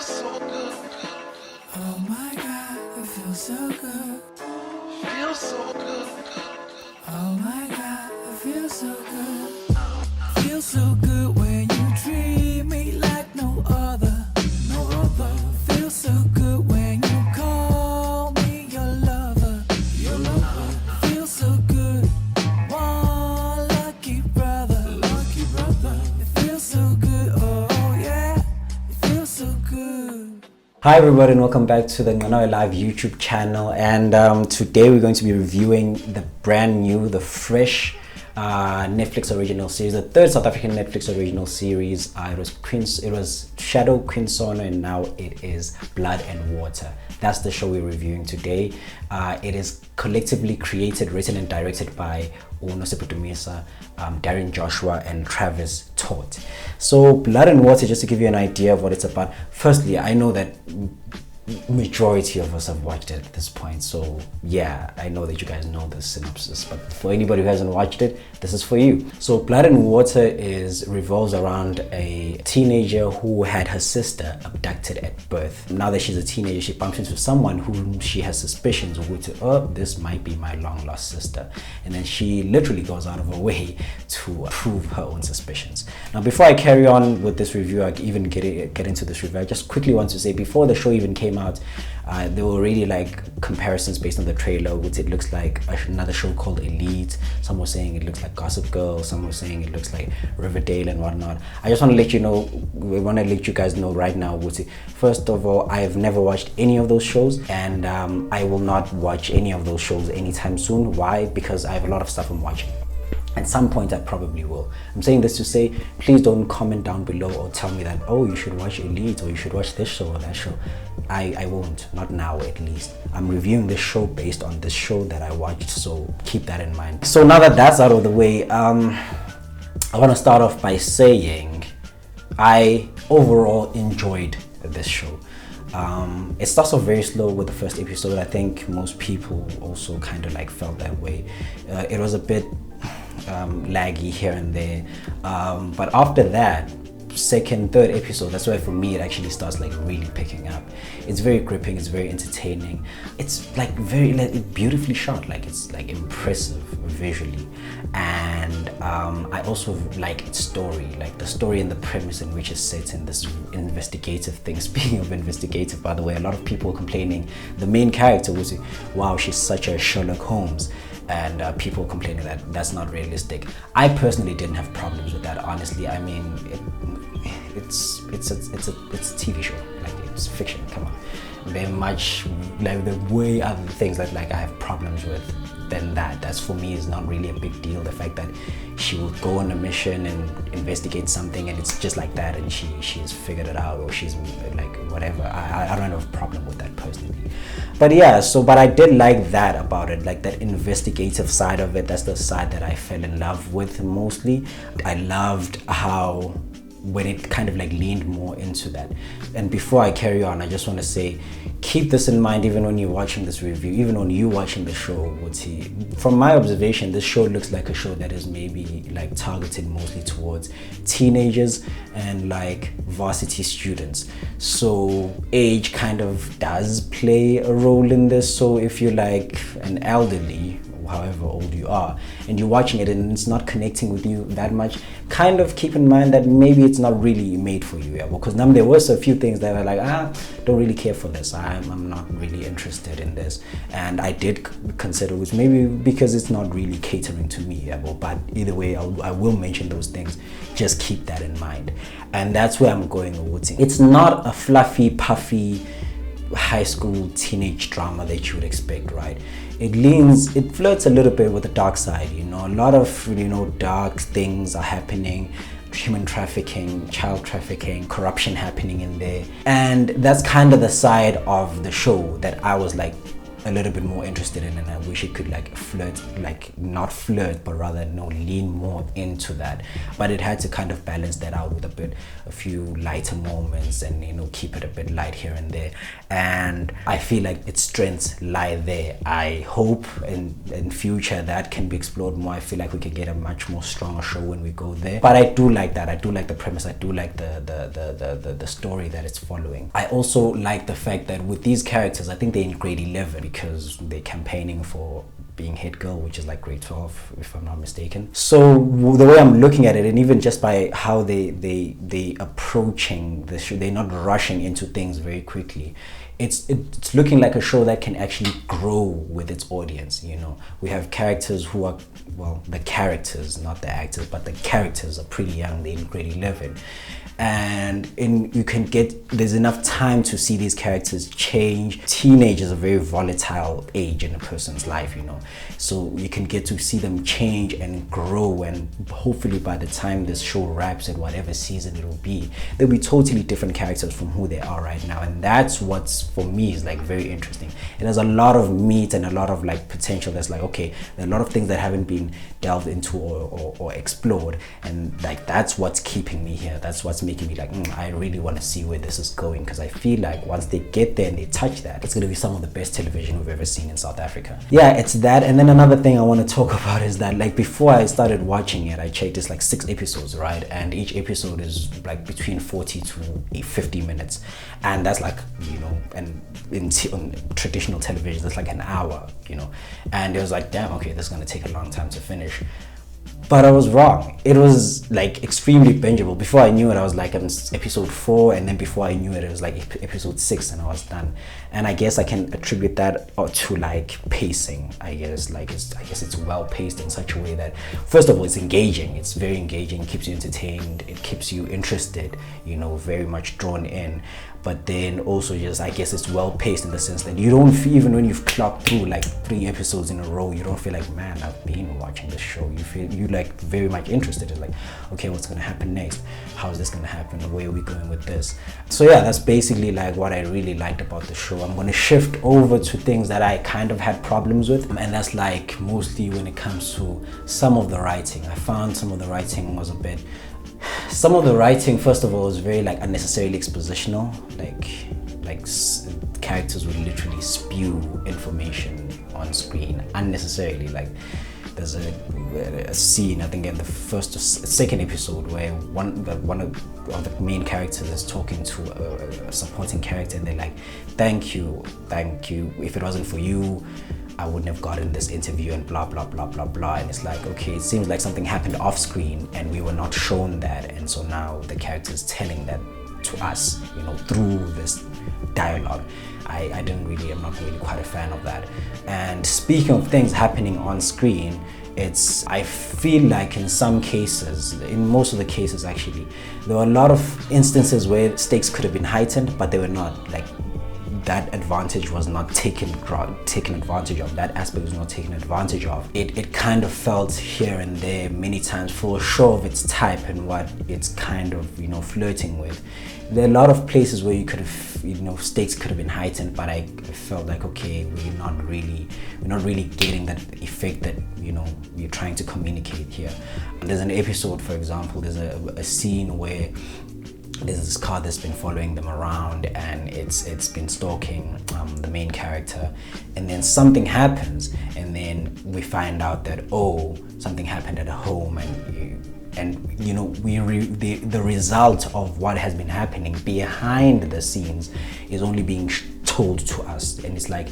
so good. Oh my God, it feels so good. Feels so good. Oh my God, it feels so good. Feels so good when you treat me like no other, no other. Feels so good when you call me your lover, your lover. Feels so good, one lucky brother, lucky brother. It feels so good, oh yeah, it feels so good. Hi everybody and welcome back to the Ngano Live YouTube channel, and today we're going to be reviewing the brand new, the fresh Netflix original series, the third South African Netflix original series. It was Shadow, Queen Sono, and now it is Blood and Water. That's the show we're reviewing today. It is collectively created, written and directed by Uno Seputumisa, Darren Joshua and Travis Todd. So Blood and Water, just to give you an idea of what it's about. Firstly, I know that majority of us have watched it at this point, so yeah, I know that you guys know the synopsis, but for anybody who hasn't watched it, this is for you. So Blood and Water revolves around a teenager who had her sister abducted at birth. Now that she's a teenager, she bumps into someone whom she has suspicions of, oh, this might be my long lost sister, and then she literally goes out of her way to prove her own suspicions. Now before I carry on with this review, I even get into this review, I just quickly want to say, before the show even came out, there were already like comparisons based on the trailer, which it looks like another show called Elite. Some were saying it looks like Gossip Girl, some were saying it looks like Riverdale and whatnot. I just want to let you know, we want to let you guys know right now, first of all, I have never watched any of those shows, and I will not watch any of those shows anytime soon. Why? Because I have a lot of stuff I'm watching. At some point I probably will. I'm saying this to say, please don't comment down below or tell me that, oh, you should watch Elite or you should watch this show or that show. I won't, not now at least. I'm reviewing this show based on this show that I watched, so keep that in mind. So now that that's out of the way, I want to start off by saying I overall enjoyed this show. It starts off very slow with the first episode. I think most people also kind of like felt that way. It was a bit laggy here and there, but after that, second, third episode, that's where for me it actually starts like really picking up. It's very gripping, it's very entertaining, it's like very beautifully shot, like it's like impressive visually, and I also like its story, like the story and the premise in which it's set in this investigative thing. Speaking of investigative, by the way, a lot of people complaining the main character was, wow, she's such a Sherlock Holmes, and people complaining that that's not realistic. I personally didn't have problems with that, honestly. I mean, it's a TV show, like it's fiction. Come on, very much like the way other things that like I have problems with than that. That's for me is not really a big deal. The fact that she will go on a mission and investigate something and it's just like that, and she has figured it out, or she's like whatever. I don't have a problem with that personally. But yeah, but I did like that about it, like that investigative side of it. That's the side that I fell in love with mostly. I loved how when it kind of like leaned more into that. And before I carry on, I just want to say, keep this in mind even when you're watching this review, even when you're watching the show. From my observation, this show looks like a show that is maybe like targeted mostly towards teenagers and like varsity students. So age kind of does play a role in this. So if you're like an elderly, however old you are, and you're watching it and it's not connecting with you that much, kind of keep in mind that maybe it's not really made for you. Yeah? Because there was a few things that are like, don't really care for this, I'm not really interested in this, and I did consider, which maybe because it's not really catering to me. Yeah? But either way, I will mention those things. Just keep that in mind, and that's where I'm going with it. It's not a fluffy, puffy high school teenage drama that you would expect, right? It flirts a little bit with the dark side, a lot of dark things are happening, human trafficking, child trafficking, corruption happening in there, and that's kind of the side of the show that I was like, a little bit more interested in, and I wish it could like flirt, like not flirt, but rather lean more into that. But it had to kind of balance that out with a few lighter moments, and keep it a bit light here and there. And I feel like its strengths lie there. I hope in future that can be explored more. I feel like we can get a much more stronger show when we go there. But I do like that. I do like the premise. I do like the story that it's following. I also like the fact that with these characters, I think they're in grade 11 because they're campaigning for being head girl, which is like grade 12 if I'm not mistaken. So the way I'm looking at it, and even just by how they approaching the show, they're not rushing into things very quickly. It's looking like a show that can actually grow with its audience. We have characters who are, well, the characters, not the actors, but the characters are pretty young. They're in grade 11, and there's enough time to see these characters change. Teenage is a very volatile age in a person's life, so you can get to see them change and grow, and hopefully by the time this show wraps at whatever season it will be, they'll be totally different characters from who they are right now. And that's what's, for me, is like very interesting. It has a lot of meat and a lot of like potential. That's like, okay, there are a lot of things that haven't been delved into or explored, and like that's what's keeping me here. That's what's making me like, I really want to see where this is going, because I feel like once they get there and they touch that, it's going to be some of the best television we've ever seen in South Africa. Yeah, it's that. And then another thing I want to talk about is that, like, before I started watching it, I checked, it's like 6 episodes, right? And each episode is like between 40 to 50 minutes, and that's like, and on traditional television that's like an hour, and it was like, damn, okay, this is going to take a long time to finish. But I was wrong. It was like extremely bingeable. Before I knew it, I was like on episode 4, and then before I knew it, it was like episode 6, and I was done. And I guess I can attribute that to like pacing. I guess it's well paced in such a way that, first of all, it's engaging. It's very engaging. It keeps you entertained. It keeps you interested. Very much drawn in. But then also, just, I guess it's well paced in the sense that you don't feel, even when you've clocked through like 3 episodes in a row, you don't feel like, man, I've been watching this show. You feel like very much interested in like, okay, what's gonna happen next? How is this gonna happen? Where are we going with this? So yeah, that's basically like what I really liked about the show. I'm gonna shift over to things that I kind of had problems with, and that's like mostly when it comes to some of the writing. I found some of the writing was first of all, was very like unnecessarily expositional. Like characters would literally spew information on screen unnecessarily. Like there's a scene, I think in the second episode, where one of the main characters is talking to a supporting character, and they're like, thank you, if it wasn't for you, I wouldn't have gotten this interview, and blah blah blah blah blah. And it's like, okay, it seems like something happened off screen and we were not shown that, and so now the character is telling that to us, through this dialogue. I'm not really quite a fan of that. And speaking of things happening on screen, I feel like in some cases, in most of the cases actually, there were a lot of instances where stakes could have been heightened, but they were not. Like, that advantage was not taken advantage of. That aspect was not taken advantage of. It kind of felt here and there many times, for a show of its type and what it's kind of flirting with. There are a lot of places where you could have, stakes could have been heightened, but I felt like, okay, we're not really getting that effect that you're trying to communicate here. There's an episode, for example, there's a scene where there's this car that's been following them around, and it's been stalking the main character, and then something happens, and then we find out that, oh, something happened at home, the result of what has been happening behind the scenes is only being told to us. And it's like,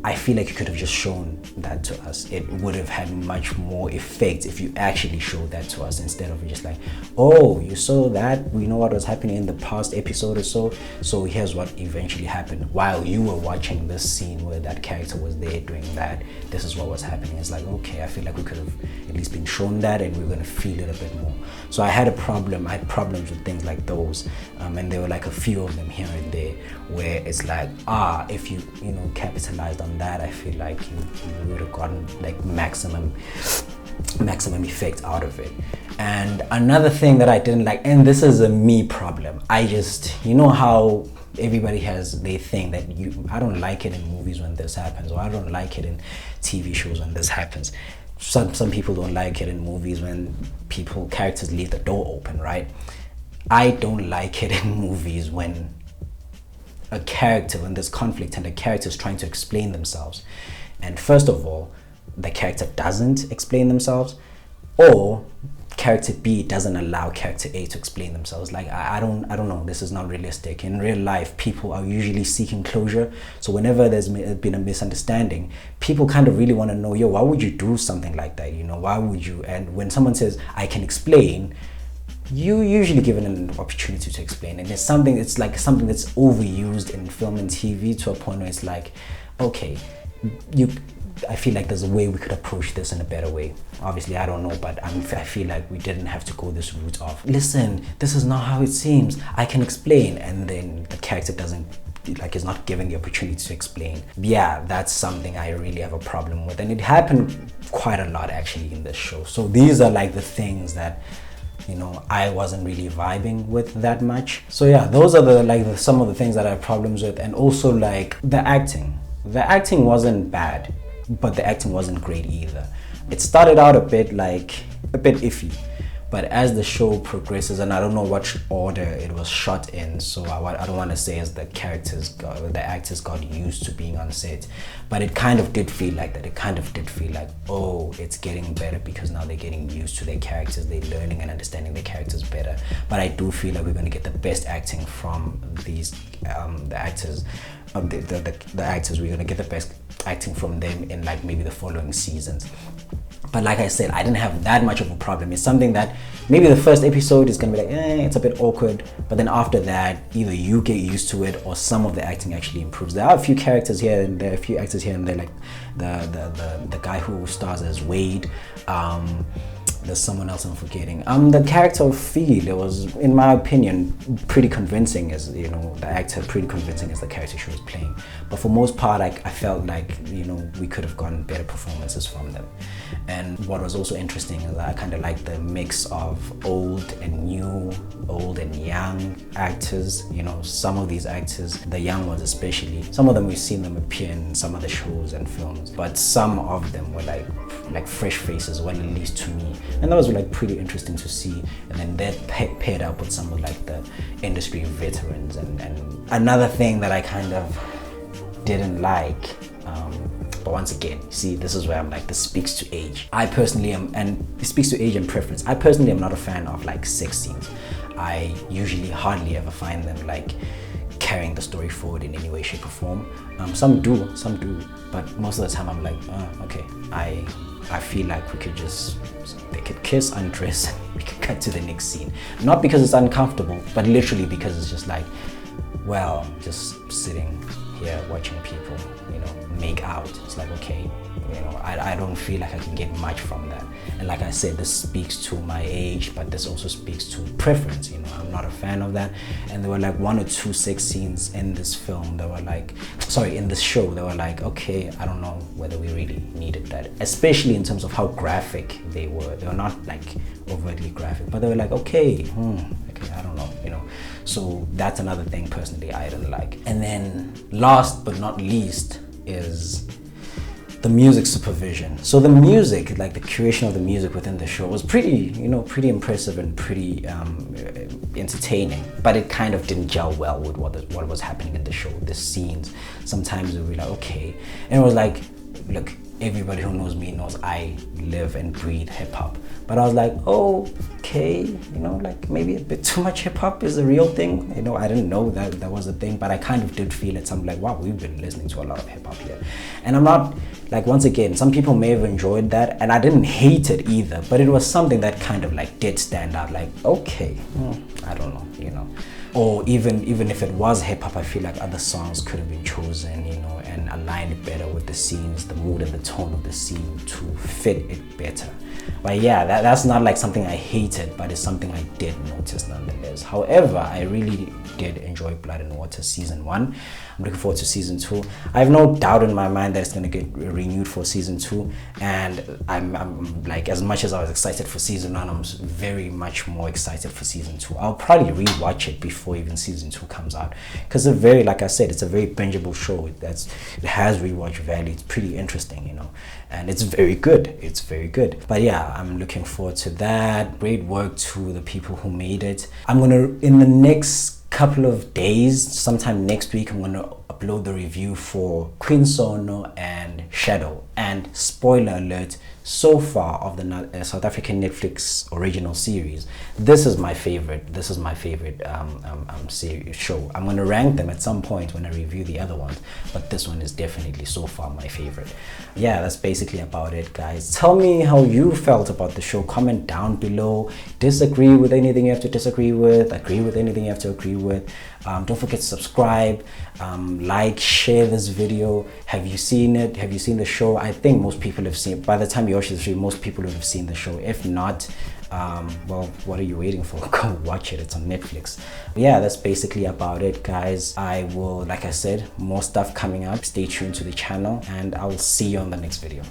I feel like you could have just shown that to us. It would have had much more effect if you actually showed that to us, instead of just like, oh, you saw that, we know what was happening in the past episode or so here's what eventually happened while you were watching this scene where that character was there doing that. This is what was happening. It's like, okay, I feel like we could have at least been shown that, and we're going to feel it a bit more. So I had problems with things like those, and there were like a few of them here and there where it's like, if you capitalized on that, I feel like you would have gotten like maximum maximum effect out of it. And another thing that I didn't like, and this is a me problem, I just, you know how everybody has their thing that I don't like it in movies when this happens, or I don't like it in TV shows when this happens. Some people don't like it in movies when characters leave the door open, right? I don't like it in movies when there's conflict and a character is trying to explain themselves, and first of all, the character doesn't explain themselves, or character B doesn't allow character A to explain themselves. Like, I don't know, this is not realistic. In real life, people are usually seeking closure, so whenever there's been a misunderstanding, people kind of really want to know, yo, why would you do something like that, you know, why would you? And when someone says, I can explain, you usually given an opportunity to explain. And it's like something that's overused in film and TV to a point where it's like, okay, I feel like there's a way we could approach this in a better way. Obviously, I don't know, but I feel like we didn't have to go this route of, listen, this is not how it seems, I can explain, and then the character is not given the opportunity to explain. Yeah, that's something I really have a problem with, and it happened quite a lot actually in this show. So these are like the things that, you know, I wasn't really vibing with that much. So yeah, those are some of the things that I have problems with. And also like the acting wasn't bad, but the acting wasn't great either. It started out a bit iffy, but as the show progresses, and I don't know what order it was shot in, so I don't want to say as the actors got used to being on set, but it kind of did feel like that. It kind of did feel like, oh, it's getting better because now they're getting used to their characters, they're learning and understanding their characters better. But I do feel like we're going to get the best acting from these the actors. The actors, we're going to get the best acting from them in like maybe the following seasons. But like I said, I didn't have that much of a problem. It's something that maybe the first episode is going to be like, it's a bit awkward, but then after that, either you get used to it or some of the acting actually improves. There are a few characters here and there, like the guy who stars as Wade. There's someone else I'm forgetting. The character of Phil, it was, in my opinion, pretty convincing as, you know, the actor pretty convincing as the character she was playing. But for most part, I felt like, you know, we could have gotten better performances from them. And what was also interesting is that I kind of liked the mix of old and new, old and young actors. You know, some of these actors, the young ones especially, some of them we've seen them appear in some other shows and films, but some of them were like fresh faces, well, at least to me. And that was like pretty interesting to see. And then that paired up with some of like the industry veterans. And another thing that I kind of didn't like, but once again, see, this is where I'm like, this speaks to age. I personally am, and it speaks to age and preference. I personally am not a fan of like sex scenes. I usually hardly ever find them like carrying the story forward in any way, shape or form. Some do, but most of the time I'm like, okay, I feel like they could kiss, undress, and we could cut to the next scene. Not because it's uncomfortable, but literally because it's just like, well, just sitting here watching people, you know, make out. It's like, okay, you know, I don't feel like I can get much from that. And like I said, this speaks to my age, but this also speaks to preference. You know, I'm not a fan of that. And there were like 1 or 2 sex scenes in this film that were like, in this show, they were like, okay, I don't know whether we really needed that, especially in terms of how graphic they were. They were not like overtly graphic, but they were like, okay, I don't know, you know. So that's another thing personally I didn't like. And then last but not least is the music supervision. So the music, like the curation of the music within the show was pretty impressive and pretty entertaining, but it kind of didn't gel well with what was happening in the show. The scenes, sometimes it would be like, okay, and it was like, look, everybody who knows me knows I live and breathe hip-hop, but I was like, oh, okay, you know, like maybe a bit too much hip-hop is a real thing. You know, I didn't know that was a thing, but I kind of did feel it. Something like, wow, we've been listening to a lot of hip-hop here. And I'm not, like, once again, some people may have enjoyed that, and I didn't hate it either, but it was something that kind of like did stand out, like, okay, I don't know, you know. or even if it was hip hop, I feel like other songs could have been chosen, you know, and aligned better with the scenes, the mood and the tone of the scene to fit it better. But yeah, that's not like something I hated, but it's something I did notice nonetheless. However, I really did enjoy Blood and Water season 1. I'm looking forward to season 2. I have no doubt in my mind that it's going to get renewed for season 2, and I'm like, as much as I was excited for season 1, I'm very much more excited for season 2. I'll probably rewatch it before even season 2 comes out, because it's very, like I said, it's a very bingeable show. It has rewatch value. It's pretty interesting, you know, and it's very good. It's very good. But yeah, I'm looking forward to that. Great work to the people who made it. I'm gonna, in the next couple of days, sometime next week, I'm gonna upload the review for Queen Sono and Shadow. And spoiler alert, so far of the South African Netflix original series, this is my favorite. This is my favorite series show. I'm gonna rank them at some point when I review the other ones, but this one is definitely so far my favorite. Yeah, that's basically about it, guys. Tell me how you felt about the show. Comment down below. Disagree with anything you have to disagree with, agree with anything you have to agree with. Don't forget to subscribe, like, share this video. Have you seen it? Have you seen the show? I think most people have seen it. By the time you watch this video, most people have seen the show. If not, well, what are you waiting for? Go watch it. It's on Netflix. But yeah, that's basically about it, guys. I will, like I said, more stuff coming up. Stay tuned to the channel, and I will see you on the next video.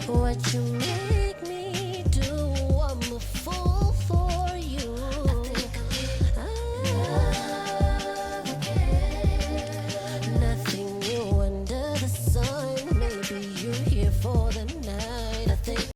What you